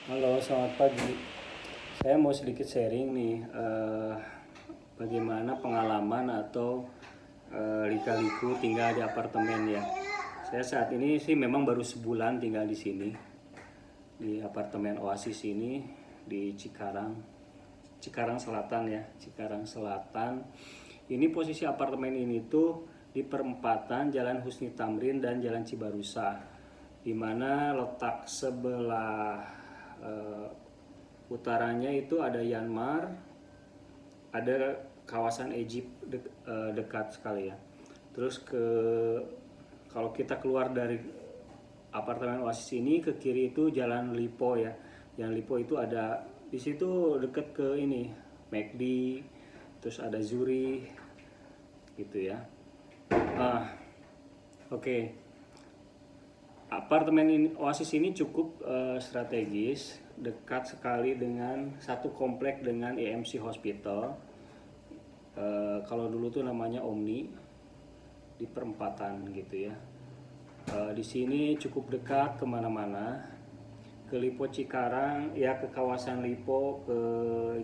Halo, selamat pagi. Saya mau sedikit sharing nih, bagaimana pengalaman atau lika-liku tinggal di apartemen ya. Saya saat ini sih memang baru sebulan tinggal di sini, di apartemen Oasis ini di Cikarang, Cikarang Selatan ya, Cikarang Selatan. Ini posisi apartemen ini tuh di perempatan Jalan Husni Tamrin dan Jalan Cibarusa, di mana letak sebelah utaranya itu ada Yanmar, ada kawasan Egypt dekat sekali ya. Terus kalau kita keluar dari apartemen Oasis ini ke kiri itu Jalan Lipo ya. Jalan Lipo itu ada di situ deket ke ini McD, terus ada Zuri gitu ya. Ah, oke. Okay. Apartemen ini, Oasis ini cukup strategis, dekat sekali dengan satu komplek dengan EMC Hospital. Kalau dulu tuh namanya Omni, di perempatan gitu ya. Di sini cukup dekat kemana-mana, ke Lipo Cikarang, ya ke kawasan Lipo, ke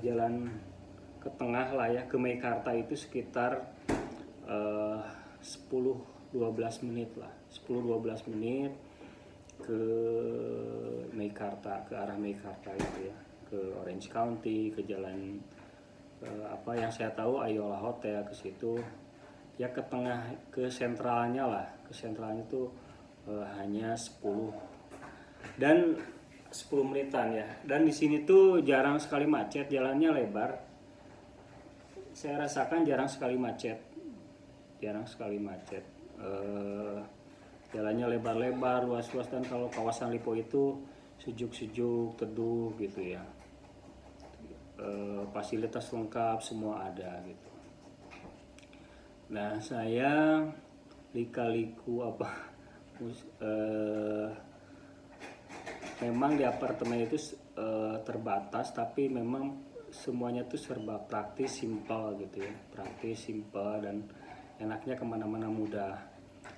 jalan ke tengah lah ya, ke Meikarta itu sekitar 10-12 menit lah, 10-12 menit ke Meikarta, ke arah Meikarta gitu ya, ke Orange County, ke jalan apa yang saya tahu Ayola Hotel, ke situ ya, ke tengah, ke sentralnya lah, ke sentralnya tuh hanya 10 menitan ya. Dan di sini tuh jarang sekali macet, jalannya lebar, saya rasakan jarang sekali macet, jalannya lebar-lebar, luas-luas, dan kalau kawasan Lipo itu sejuk-sejuk, teduh gitu ya. Fasilitas lengkap semua ada gitu. Nah, saya lika-liku apa memang di apartemen itu terbatas, tapi memang semuanya tuh serba praktis, simpel gitu ya, praktis, simpel, dan enaknya kemana-mana mudah.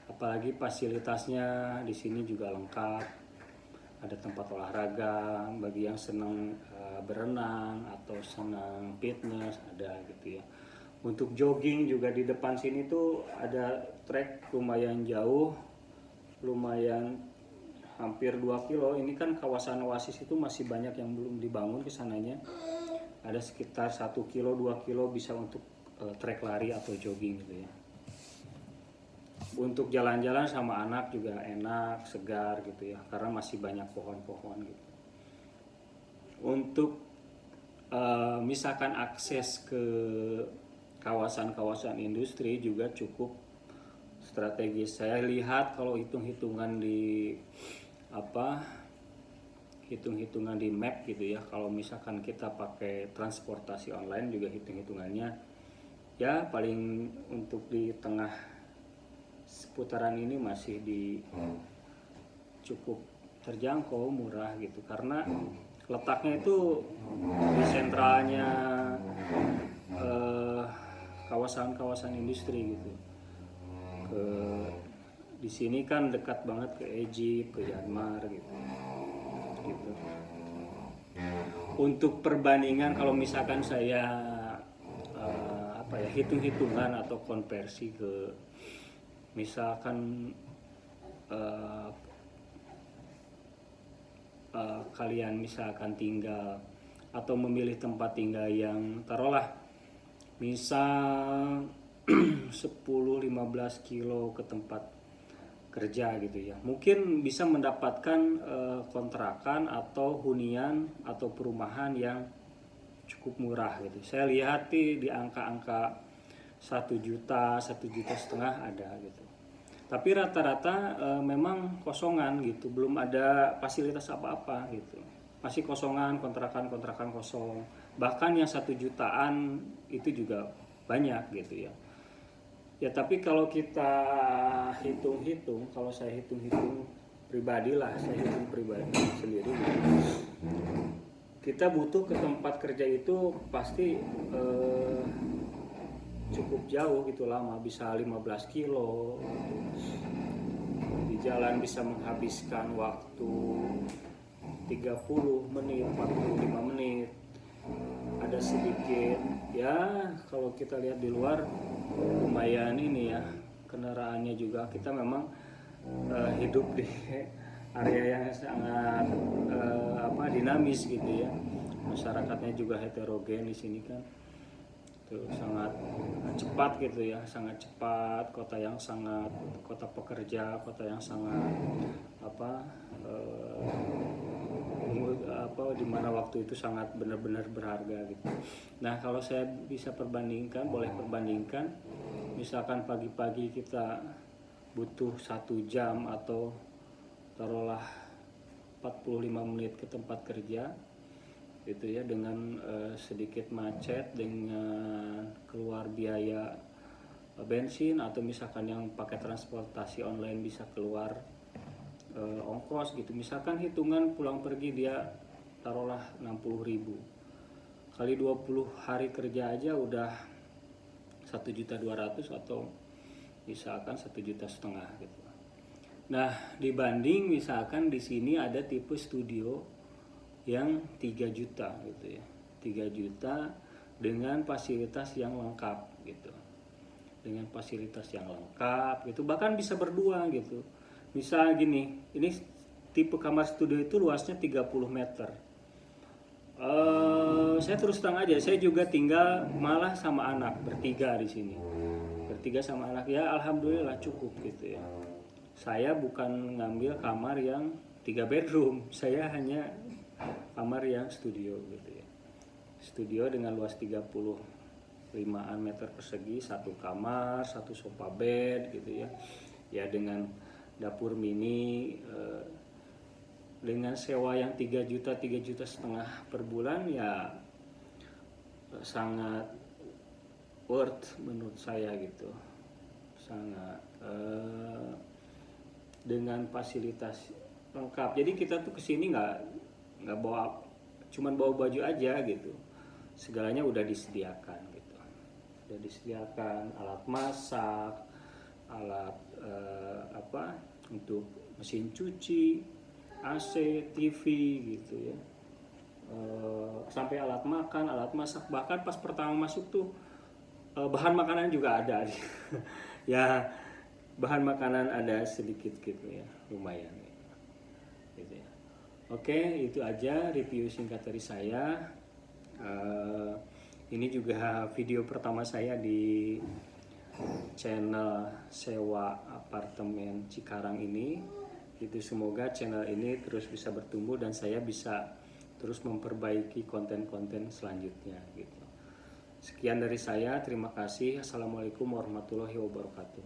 Apalagi fasilitasnya di sini juga lengkap, ada tempat olahraga bagi yang senang berenang atau senang fitness, ada gitu ya. Untuk jogging juga di depan sini tuh ada trek lumayan jauh, lumayan hampir 2 kilo. Ini kan kawasan Oasis itu masih banyak yang belum dibangun ke sananya. Ada sekitar 1 kilo, 2 kilo bisa untuk trek lari atau jogging gitu ya. Untuk jalan-jalan sama anak juga enak, segar gitu ya, karena masih banyak pohon-pohon gitu. Untuk misalkan akses ke kawasan-kawasan industri juga cukup strategis. Saya lihat kalau hitung-hitungan di hitung-hitungan di map gitu ya, kalau misalkan kita pakai transportasi online juga hitung-hitungannya ya paling untuk di tengah seputaran ini masih di cukup terjangkau, murah gitu, karena letaknya itu di sentralnya kawasan-kawasan industri gitu. Di sini kan dekat banget ke Egypt, ke Myanmar gitu. Untuk perbandingan, kalau misalkan saya hitung-hitungan atau konversi ke misalkan kalian misalkan tinggal atau memilih tempat tinggal yang taruhlah misal 10-15 kilo ke tempat kerja gitu ya, mungkin bisa mendapatkan kontrakan atau hunian atau perumahan yang cukup murah gitu. Saya lihat di angka-angka 1 juta, 1,5 juta ada gitu. Tapi rata-rata memang kosongan gitu, belum ada fasilitas apa-apa gitu. Masih kosongan, kontrakan kosong. Bahkan yang 1 jutaan itu juga banyak gitu ya. Ya tapi kalau kita hitung-hitung, kalau saya hitung-hitung pribadi lah, saya hitung pribadi sendiri gitu. Kita butuh ke tempat kerja itu pasti cukup jauh gitu, lama, bisa 15 kilo gitu. Di jalan bisa menghabiskan waktu 30 menit, 45 menit. Ada sedikit ya, kalau kita lihat di luar lumayan ini ya, kendaraannya juga. Kita memang hidup di area yang sangat dinamis gitu ya. Masyarakatnya juga heterogen di sini kan. Tuh, sangat cepat gitu ya, sangat cepat. Kota yang sangat, kota pekerja, kota yang sangat di mana waktu itu sangat benar-benar berharga gitu. Nah, kalau saya bisa perbandingkan, boleh perbandingkan, misalkan pagi-pagi kita butuh 1 jam atau taruhlah 45 menit ke tempat kerja gitu ya, dengan sedikit macet, dengan keluar biaya bensin, atau misalkan yang pakai transportasi online bisa keluar ongkos gitu. Misalkan hitungan pulang pergi dia taruhlah 60.000 kali 20 hari kerja aja udah 1.200.000 atau misalkan 1,5 juta gitu. Nah, dibanding misalkan di sini ada tipe studio yang 3 juta gitu ya. 3 juta dengan fasilitas yang lengkap gitu. Dengan fasilitas yang lengkap gitu, bahkan bisa berdua gitu. Misal gini, ini tipe kamar studio itu luasnya 30 meter. Saya terus terang aja, saya juga tinggal malah sama anak, bertiga di sini. Bertiga sama anak ya, alhamdulillah cukup gitu ya. Saya bukan ngambil kamar yang 3 bedroom, saya hanya kamar yang studio gitu ya. Studio dengan luas 35-an meter persegi, 1 kamar, 1 sofa bed gitu ya. Ya dengan dapur mini, dengan sewa yang 3 juta, 3,5 juta per bulan ya sangat worth menurut saya gitu. Sangat dengan fasilitas lengkap. Jadi kita tuh kesini nggak bawa, cuman bawa baju aja gitu. Segalanya udah disediakan gitu. Udah disediakan alat masak, alat untuk mesin cuci, AC, TV gitu ya. Sampai alat makan, alat masak, bahkan pas pertama masuk tuh bahan makanan juga ada. Ya, bahan makanan ada sedikit gitu ya, lumayan gitu ya. Oke, itu aja review singkat dari saya. Ini juga video pertama saya di channel sewa apartemen Cikarang ini. Itu semoga channel ini terus bisa bertumbuh dan saya bisa terus memperbaiki konten-konten selanjutnya gitu. Sekian dari saya, terima kasih. Assalamualaikum warahmatullahi wabarakatuh.